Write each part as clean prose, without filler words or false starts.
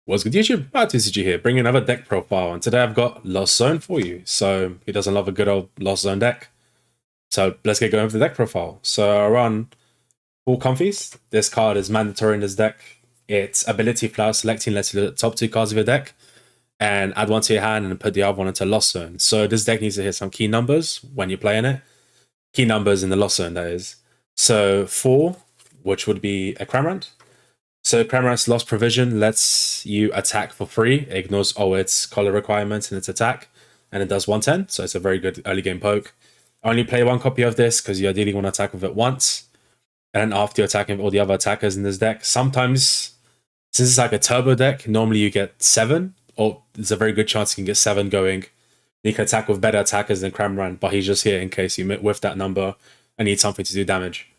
What's good, YouTube? TCG here, bringing another deck profile, and today I've got Lost Zone for you. So, who doesn't love a good old Lost Zone deck? So, let's get going with the deck profile. So, I run full comfies. This card is mandatory in this deck. Its ability flower selecting lets you look at the top two cards of your deck and add one to your hand and put the other one into Lost Zone. So, this deck needs to hit some key numbers when you're playing it. Key numbers in the Lost Zone, that is. So, 4, which would be a Cramorant. So Cramorant's Lost Provision lets you attack for free. It ignores all its color requirements in its attack, and it does 110, so it's a very good early game poke. Only play one copy of this because you ideally want to attack with it once, and then after you're attacking with all the other attackers in this deck, sometimes, since it's like a turbo deck, normally you get 7, or there's a very good chance you can get 7 going. You can attack with better attackers than Cramorant, but he's just here in case you whiff that number and need something to do damage.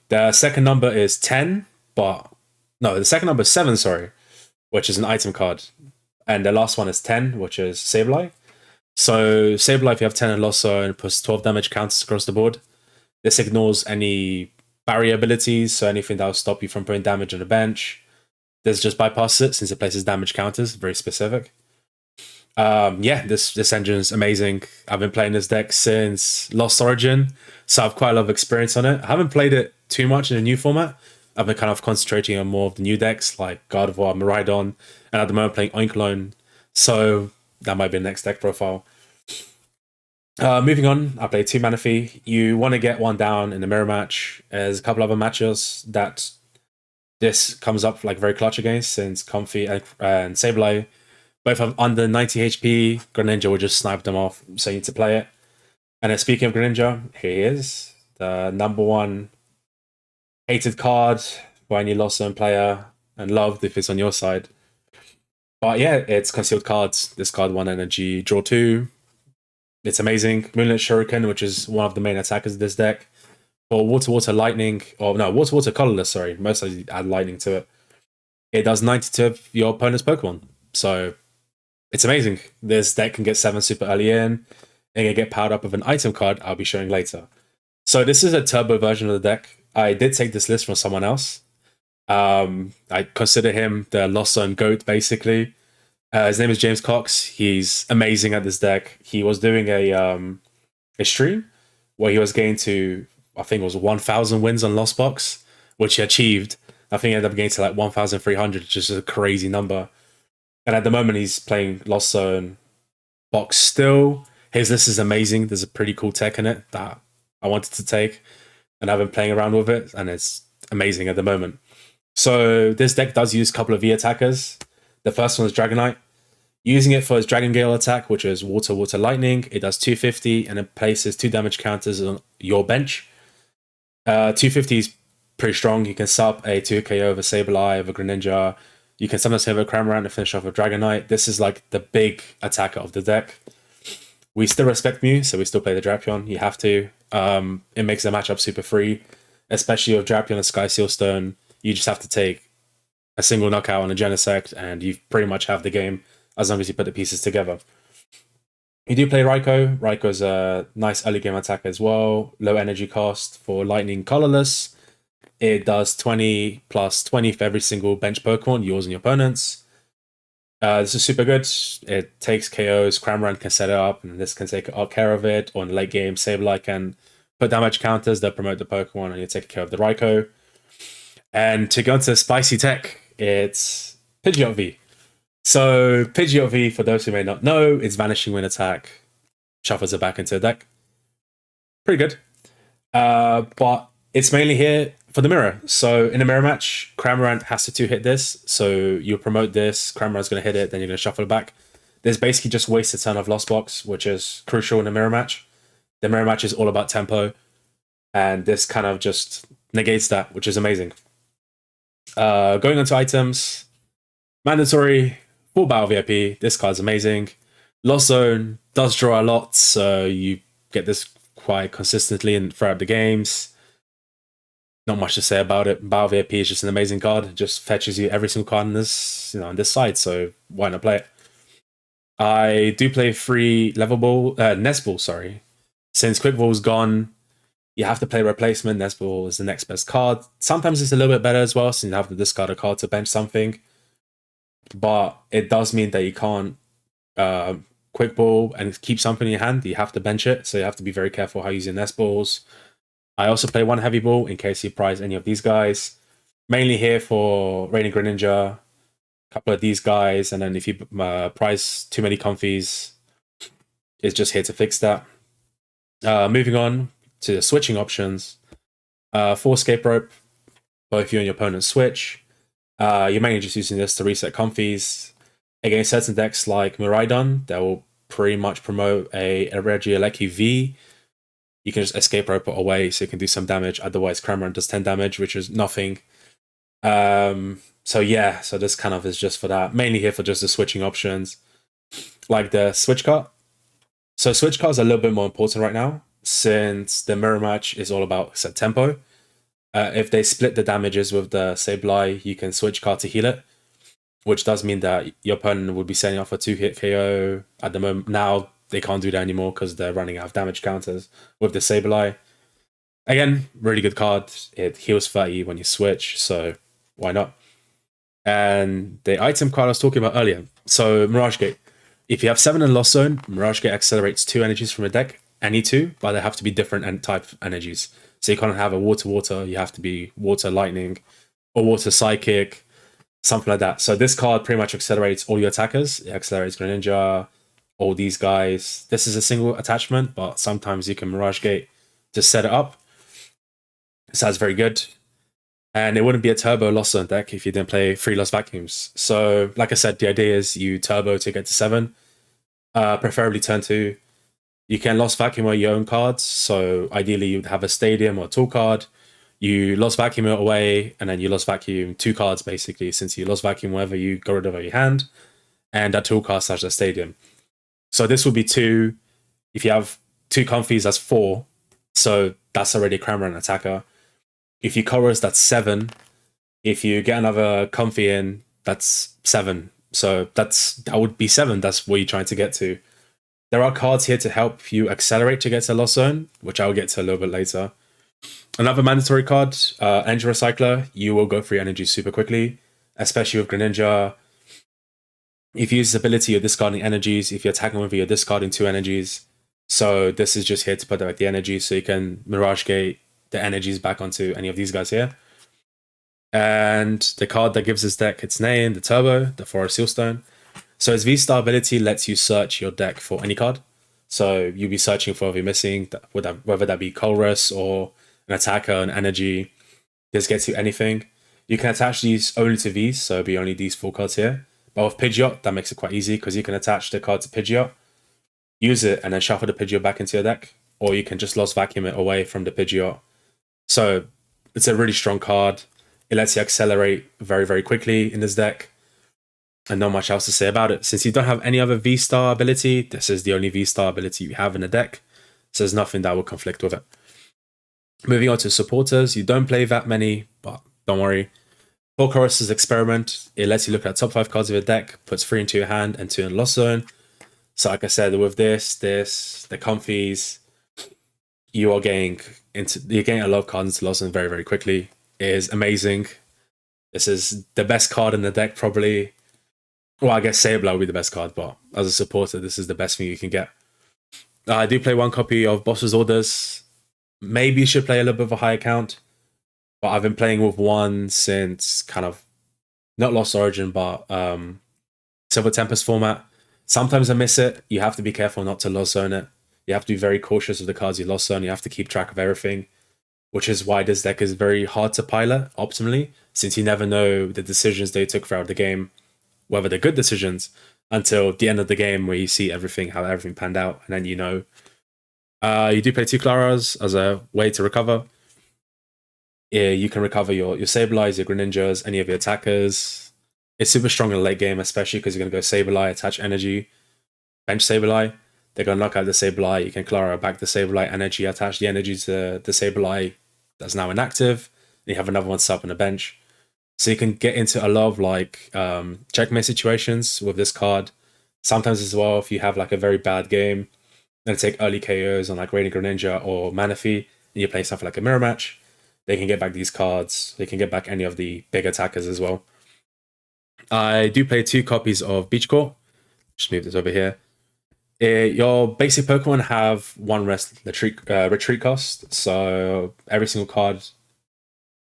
The second number is 10, but no, the second number is 7, sorry, which is an item card. And the last one is 10, which is Sableye. So Sableye, if you have 10 and Lost Zone, it puts 12 damage counters across the board. This ignores any barrier abilities, so anything that will stop you from putting damage on the bench. This just bypasses it since it places damage counters, very specific. Yeah, this engine is amazing. I've been playing this deck since Lost Origin, so I have quite a lot of experience on it. I haven't played it too much in the new format. I've been kind of concentrating on more of the new decks like Gardevoir, Miraidon, and at the moment playing Oinkologne. So that might be the next deck profile. Moving on, I play 2 Manaphy. You want to get one down in the mirror match. There's a couple other matches that this comes up like very clutch against, since Comfy and Sableye both have under 90 HP. Greninja will just snipe them off, so you need to play it. And then speaking of Greninja, here he is, the number 1 hated card by any Lost Zone player, and loved if it's on your side. But yeah, it's concealed cards. This card 1 energy, draw 2. It's amazing. Moonlit Shuriken, which is one of the main attackers of this deck. For Water Lightning, or no, Water Colorless, sorry. Mostly add Lightning to it. It does 92 of your opponent's Pokemon. So it's amazing. This deck can get 7 super early in. And can get powered up with an item card I'll be showing later. So this is a turbo version of the deck. I did take this list from someone else. I consider him the Lost Zone GOAT, basically. His name is James Cox. He's amazing at this deck. He was doing a stream where he was getting to, I think it was 1,000 wins on Lost Box, which he achieved. I think he ended up getting to like 1,300, which is a crazy number. And at the moment, he's playing Lost Zone Box still. His list is amazing. There's a pretty cool tech in it that I wanted to take, and I've been playing around with it, and it's amazing at the moment. So this deck does use a couple of V attackers. The first one is Dragonite. Using it for his Dragon Gale attack, which is Water Lightning, it does 250, and it places 2 damage counters on your bench. 250 is pretty strong. You can sub a 2 KO of a Sableye, of a Greninja. You can sometimes have a Cramorant to finish off a Dragonite. This is like the big attacker of the deck. We still respect Mew, so we still play the Drapion. You have to. It makes the matchup super free, especially with Drapion and Sky Sealstone. You just have to take a single knockout on a Genesect, and you pretty much have the game as long as you put the pieces together. You do play Raikou. Raikou's a nice early game attack as well. Low energy cost for Lightning Colorless. It does 20 plus 20 for every single bench Pokemon, yours and your opponent's. This is super good. It takes KOs. Cramorant can set it up, and this can take care of it. Or in the late game, Sableye can put damage counters that promote the Pokemon, and you take care of the Raikou. And to go into spicy tech, it's Pidgeot V. So Pidgeot V, for those who may not know, is Vanishing Wind attack. Shuffles it back into the deck. Pretty good. But it's mainly here for the mirror. So in a mirror match, Cramorant has to 2-hit this. So you promote this, Cramorant's going to hit it, then you're going to shuffle it back. This basically just wastes a turn of Lost Box, which is crucial in a mirror match. The mirror match is all about tempo, and this kind of just negates that, which is amazing. Going on to items, mandatory, full battle VIP. This card's amazing. Lost Zone does draw a lot, so you get this quite consistently and throughout the games. Not much to say about it. Battle VIP is just an amazing card. It just fetches you every single card on this, on this side. So why not play it? I do play free level ball, Nest Ball. Sorry, since Quick Ball's gone, you have to play replacement. Nest Ball is the next best card. Sometimes it's a little bit better as well, since you have to discard a card to bench something. but it does mean that you can't quick ball and keep something in your hand. You have to bench it, so you have to be very careful how you use your nest balls. I also play one heavy ball in case you prize any of these guys. Mainly here for Raining Greninja, a couple of these guys, and then if you prize too many comfies, it's just here to fix that. Moving on to the switching options. For escape rope, both you and your opponent switch. You're mainly just using this to reset comfies. Against certain decks like Miraidon, that will pretty much promote a Regieleki V. You can just escape rope it away so you can do some damage. Otherwise, Cramorant does 10 damage, which is nothing. So yeah, so this kind of is just for that. Mainly here for just the switching options. Like the switch card. So switch cards are a little bit more important right now, since the mirror match is all about set tempo. If they split the damages with the Sableye, you can switch card to heal it, which does mean that your opponent would be sending off a 2-hit KO at the moment. Now they can't do that anymore because they're running out of damage counters with the Sableye. Again, really good card. It heals 30 when you switch, so why not? And the item card I was talking about earlier. So Mirage Gate. If you have 7 in Lost Zone, Mirage Gate accelerates 2 energies from a deck, any 2, but they have to be different type energies. So you can't have a water, you have to be water lightning or water psychic, something like that. So this card pretty much accelerates all your attackers. It accelerates Greninja, all these guys. This is a single attachment, but sometimes you can Mirage Gate to set it up. So that's very good. And it wouldn't be a turbo Lost Zone deck if you didn't play 3 Lost Vacuums. So, like I said, the idea is you turbo to get to 7, preferably turn 2. You can Lost Vacuum your own cards. So, ideally, you'd have a Stadium or a Tool card. You Lost Vacuum it away, and then you Lost Vacuum 2 cards, basically, since you Lost Vacuum wherever you got rid of your hand, and that Tool card slash the Stadium. So, this would be 2. If you have 2 Comfies, that's 4. So, that's already a Cramorant attacker. If you chorus, that's 7. If you get another comfy in, that's 7. So that would be 7. That's what you're trying to get to. There are cards here to help you accelerate to get to Lost Zone, which I'll get to a little bit later. Another mandatory card, Energy Recycler. You will go through energy super quickly, especially with Greninja. If you use this ability, you're discarding energies. If you're attacking with it, you're discarding 2 energies. So this is just here to put back the energy so you can Mirage Gate the energies back onto any of these guys here. And the card that gives this deck its name, the Turbo, the Forest Sealstone. So its V-Star ability lets you search your deck for any card. So you'll be searching for whatever you're missing, whether that be Colress or an attacker, an energy. This gets you anything. You can attach these only to Vs, so it'll be only these 4 cards here. But with Pidgeot, that makes it quite easy because you can attach the card to Pidgeot, use it, and then shuffle the Pidgeot back into your deck. Or you can just Lost Vacuum it away from the Pidgeot. So it's a really strong card. It lets you accelerate very, very quickly in this deck. And not much else to say about it. Since you don't have any other V-Star ability, this is the only V-Star ability you have in the deck. So there's nothing that will conflict with it. Moving on to supporters. You don't play that many, but don't worry. Pokémon Experiment. It lets you look at top 5 cards of your deck, puts 3 into your hand and 2 in Lost Zone. So like I said, with the comfies, you're getting a lot of cards into Lost Zone very, very quickly. It is amazing. This is the best card in the deck, probably. Well, I guess Sableye will be the best card, but as a supporter, this is the best thing you can get. I do play 1 copy of Boss's Orders. Maybe you should play a little bit of a higher count, but I've been playing with 1 since kind of, not Lost Origin, but Silver Tempest format. Sometimes I miss it. You have to be careful not to Lost Zone it. You have to be very cautious of the cards you Lost Zone. You have to keep track of everything, which is why this deck is very hard to pilot optimally, since you never know the decisions they took throughout the game, whether they're good decisions, until the end of the game where you see everything, how everything panned out, and then you know. You do play 2 Claras as a way to recover. Yeah, you can recover your Sableyes, your Greninjas, any of your attackers. It's super strong in the late game, especially because you're going to go Sableye, attach energy, bench Sableye. They're going to knock out the Sableye. You can Clara back the Sableye energy, attach the energy to the Sableye that's now inactive. And you have another one set up on the bench. So you can get into a lot of like checkmate situations with this card. Sometimes as well, if you have like a very bad game, and take early KOs on like Raining Greninja or Manaphy, and you play something like a mirror match, they can get back these cards. They can get back any of the big attackers as well. I do play 2 copies of Beach Court. Just move this over here. Your basic Pokemon have 1 retreat cost, so every single card,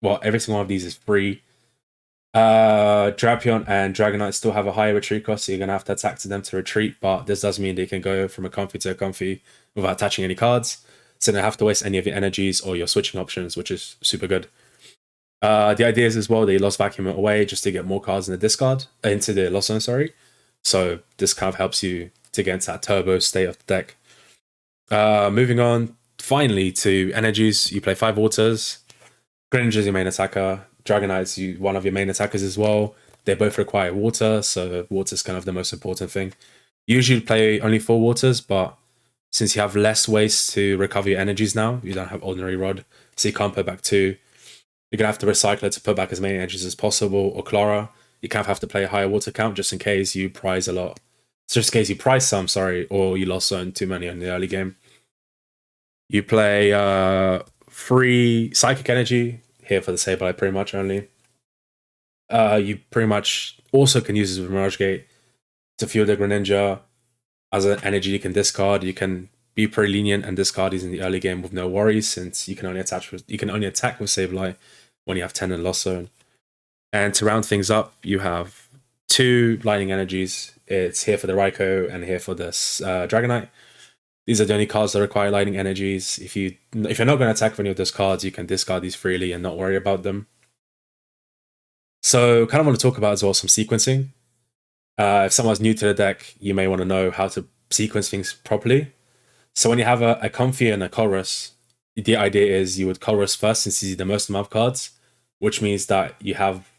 well, every single one of these is free. Drapion and Dragonite still have a higher retreat cost, so you're gonna have to attack to them to retreat, but this does mean they can go from a comfy to a comfy without attaching any cards. So you don't have to waste any of your energies or your switching options, which is super good. The idea is as well they lost vacuum it away just to get more cards in the discard into the lost zone, sorry. So this kind of helps you to get into that turbo state of the deck. Moving on, finally to energies. You play 5 waters. Greninja is your main attacker. Dragonite's one of your main attackers as well. They both require water, so water is kind of the most important thing. Usually play only 4 waters, but since you have less ways to recover your energies now, you don't have Ordinary Rod, so you can't put back 2. You're going to have to recycle it to put back as many energies as possible, or Clara. You kind of have to play a higher water count just in case you prize a lot. Just in case you prize some, sorry, or you lost zone too many in the early game. You play 3 Psychic Energy, here for the Sableye pretty much only. You pretty much also can use this with Mirage Gate to fuel the Greninja as an energy you can discard. You can be pretty lenient and discard these in the early game with no worries, since you can only attack with Sableye when you have 10 in Lost Zone. And to round things up, you have 2 Lightning Energies. It's here for the Raikou and here for this Dragonite. These are the only cards that require Lightning Energies. If you're not going to attack with any of those cards, you can discard these freely and not worry about them. So kind of want to talk about as well some sequencing. If someone's new to the deck, you may want to know how to sequence things properly. So when you have a Comfy and a Colress, the idea is you would Colress first since you see the most amount of cards, which means that you have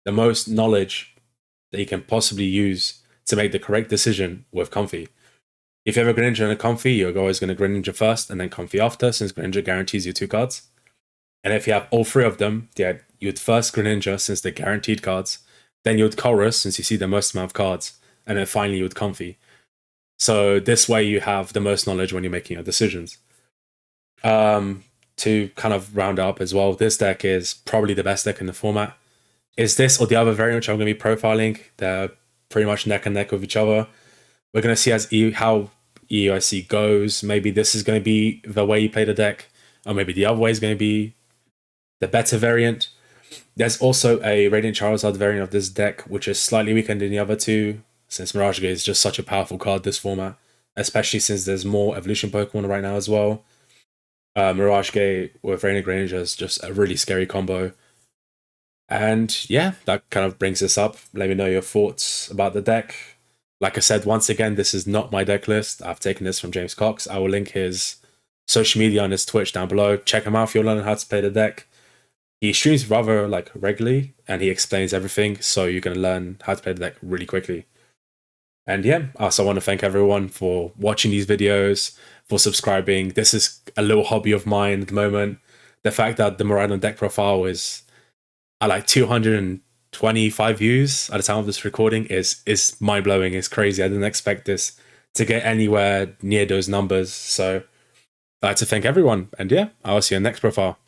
the most knowledge that you can possibly use to make the correct decision with Comfy. If you have a Greninja and a Comfy, you're always going to Greninja first and then Comfy after, since Greninja guarantees you 2 cards. And if you have all 3 of them, you would first Greninja since they're guaranteed cards, then you would Colress since you see the most amount of cards, and then finally you would Comfy. So this way you have the most knowledge when you're making your decisions. To kind of round up as well, this deck is probably the best deck in the format. Is this or the other variant which I'm going to be profiling? They're pretty much neck and neck with each other. We're going to see how EUIC goes. Maybe this is going to be the way you play the deck, or maybe the other way is going to be the better variant. There's also a Radiant Charizard variant of this deck, which is slightly weaker than the other 2, since Mirage Gate is just such a powerful card this format, especially since there's more evolution Pokemon right now as well. Mirage Gate with Radiant Greninja is just a really scary combo. And yeah, that kind of brings us up. Let me know your thoughts about the deck. Like I said, once again, this is not my deck list. I've taken this from James Cox. I will link his social media on his Twitch down below. Check him out if you're learning how to play the deck. He streams rather regularly and he explains everything, so you can learn how to play the deck really quickly. And yeah, I also want to thank everyone for watching these videos, for subscribing. This is a little hobby of mine at the moment. The fact that the Miraidon deck profile is at like 225 views at the time of this recording is mind-blowing. It's crazy. I didn't expect this to get anywhere near those numbers. So I'd like to thank everyone. And yeah, I'll see you in the next profile.